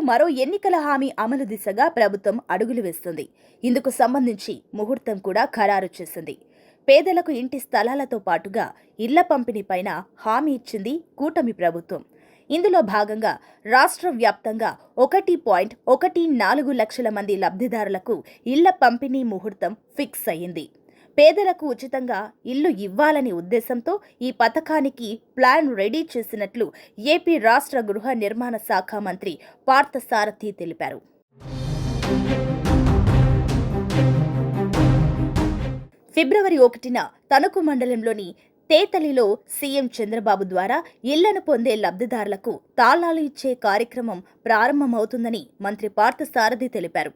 మరో ఎన్నికల హామీ అమలు దిశగా ప్రభుత్వం అడుగులు వేస్తుంది. ఇందుకు సంబంధించి ముహూర్తం కూడా ఖరారు చేసింది. పేదలకు ఇంటి స్థలాలతో పాటుగా ఇళ్ల పంపిణీపైన హామీ ఇచ్చింది కూటమి ప్రభుత్వం. ఇందులో భాగంగా రాష్ట్ర వ్యాప్తంగా 1.14 లక్షల మంది లబ్ధిదారులకు ఇళ్ల పంపిణీ ముహూర్తం ఫిక్స్ అయింది. పేదలకు ఉచితంగా ఇల్లు ఇవ్వాలని ఉద్దేశంతో ఈ పథకానికి ప్లాన్ రెడీ చేసినట్లు ఏపీ రాష్ట్ర గృహ నిర్మాణ శాఖ మంత్రి పార్థసారథి తెలిపారు. ఫిబ్రవరి 1న తణుకు మండలంలోని తేతలిలో సీఎం చంద్రబాబు ద్వారా ఇళ్లను పొందే లబ్ధిదారులకు తాళాలు ఇచ్చే కార్యక్రమం ప్రారంభమవుతుందని మంత్రి పార్థసారథి తెలిపారు.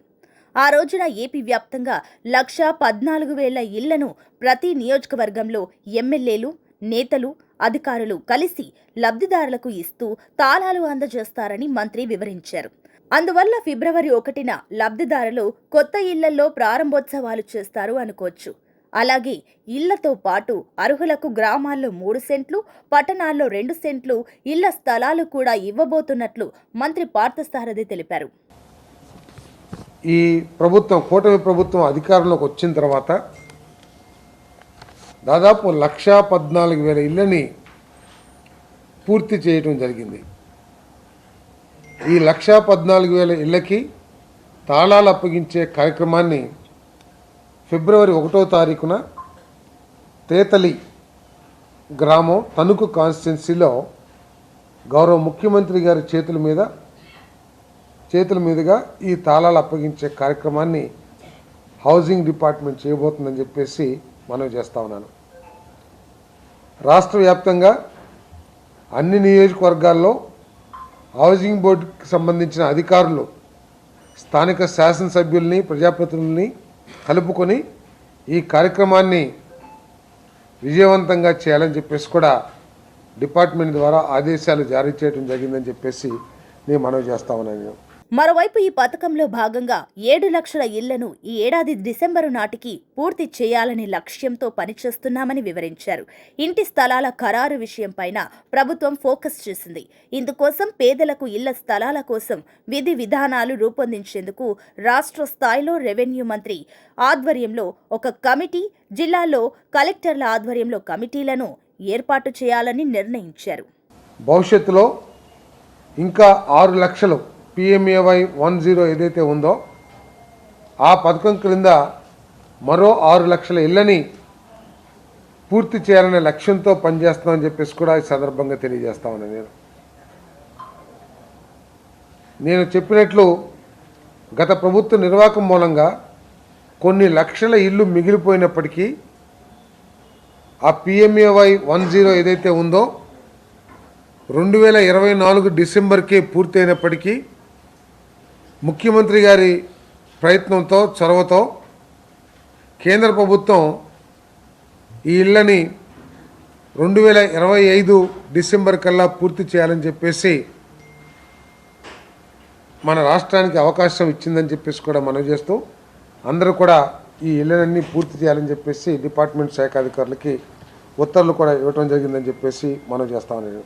ఆ రోజున ఏపీ వ్యాప్తంగా 1,14,000 ఇళ్లను ప్రతి నియోజకవర్గంలో ఎమ్మెల్యేలు, నేతలు, అధికారులు కలిసి లబ్ధిదారులకు ఇస్తూ తాళాలు అందజేస్తారని మంత్రి వివరించారు. అందువల్ల ఫిబ్రవరి 1న లబ్ధిదారులు కొత్త ఇళ్లలో ప్రారంభోత్సవాలు చేస్తారు అనుకోవచ్చు. అలాగే ఇళ్లతో పాటు అర్హులకు గ్రామాల్లో 3 సెంట్లు, పట్టణాల్లో 2 సెంట్లు ఇళ్ల స్థలాలు కూడా ఇవ్వబోతున్నట్లు మంత్రి పార్థసారథి తెలిపారు. ఈ ప్రభుత్వం, కూటమి ప్రభుత్వం అధికారంలోకి వచ్చిన తర్వాత దాదాపు 1,14,000 ఇళ్ళని పూర్తి చేయడం జరిగింది. ఈ 1,14,000 ఇళ్ళకి తాళాలు అప్పగించే కార్యక్రమాన్ని ఫిబ్రవరి 1వ తారీఖున తేతలి గ్రామం తణుకు కాన్స్టిట్యున్సీలో గౌరవ ముఖ్యమంత్రి గారి చేతుల మీదుగా ఈ తాళాలు అప్పగించే కార్యక్రమాన్ని హౌసింగ్ డిపార్ట్మెంట్ చేయబోతుందని చెప్పేసి మనవి చేస్తా ఉన్నాను. రాష్ట్ర వ్యాప్తంగా అన్ని నియోజకవర్గాల్లో హౌసింగ్ బోర్డుకి సంబంధించిన అధికారులు స్థానిక శాసనసభ్యుల్ని, ప్రజాప్రతినిధుల్ని కలుపుకొని ఈ కార్యక్రమాన్ని విజయవంతంగా చేయాలని చెప్పేసి కూడా డిపార్ట్మెంట్ ద్వారా ఆదేశాలు జారీ చేయడం జరిగిందని చెప్పేసి నేను మనవి చేస్తా ఉన్నాను. మరోవైపు ఈ పథకంలో భాగంగా 7 లక్షల ఇళ్లను ఈ ఏడాది డిసెంబరు నాటికి పూర్తి చేయాలనే లక్ష్యంతో పనిచేస్తున్నామని వివరించారు. ఇంటి స్థలాల ఖరారు విషయంపైన ప్రభుత్వం ఫోకస్ చేసింది. ఇందుకోసం పేదలకు ఇళ్ల స్థలాల కోసం విధి విధానాలు రూపొందించేందుకు రాష్ట్ర స్థాయిలో రెవెన్యూ మంత్రి ఆధ్వర్యంలో ఒక కమిటీ, జిల్లాలో కలెక్టర్ల ఆధ్వర్యంలో కమిటీలను ఏర్పాటు చేయాలని నిర్ణయించారు. భవిష్యత్తులో ఇంకా 6 లక్షలు PMAY 10 ఏదైతే ఉందో ఆ పథకం క్రింద మరో 6 లక్షల ఇళ్ళని పూర్తి చేయాలనే లక్ష్యంతో పనిచేస్తామని చెప్పేసి కూడా ఈ సందర్భంగా తెలియజేస్తా ఉన్నాను. నేను చెప్పినట్లు గత ప్రభుత్వ నిర్వాహకం మూలంగా కొన్ని లక్షల ఇళ్ళు మిగిలిపోయినప్పటికీ ఆ PMAY 10 ఏదైతే ఉందో 2024 డిసెంబర్కే పూర్తయినప్పటికీ ముఖ్యమంత్రి గారి ప్రయత్నంతో, చొరవతో కేంద్ర ప్రభుత్వం ఈ ఇళ్ళని 2025 డిసెంబర్ కల్లా పూర్తి చేయాలని చెప్పేసి మన రాష్ట్రానికి అవకాశం ఇచ్చిందని చెప్పేసి కూడా మనవి చేస్తూ అందరూ కూడా ఈ ఇళ్ళనన్నీ పూర్తి చేయాలని చెప్పేసి డిపార్ట్మెంట్ శాఖ అధికారులకి ఉత్తర్వులు కూడా ఇవ్వడం జరిగిందని చెప్పేసి మనవి చేస్తా ఉన్నాను.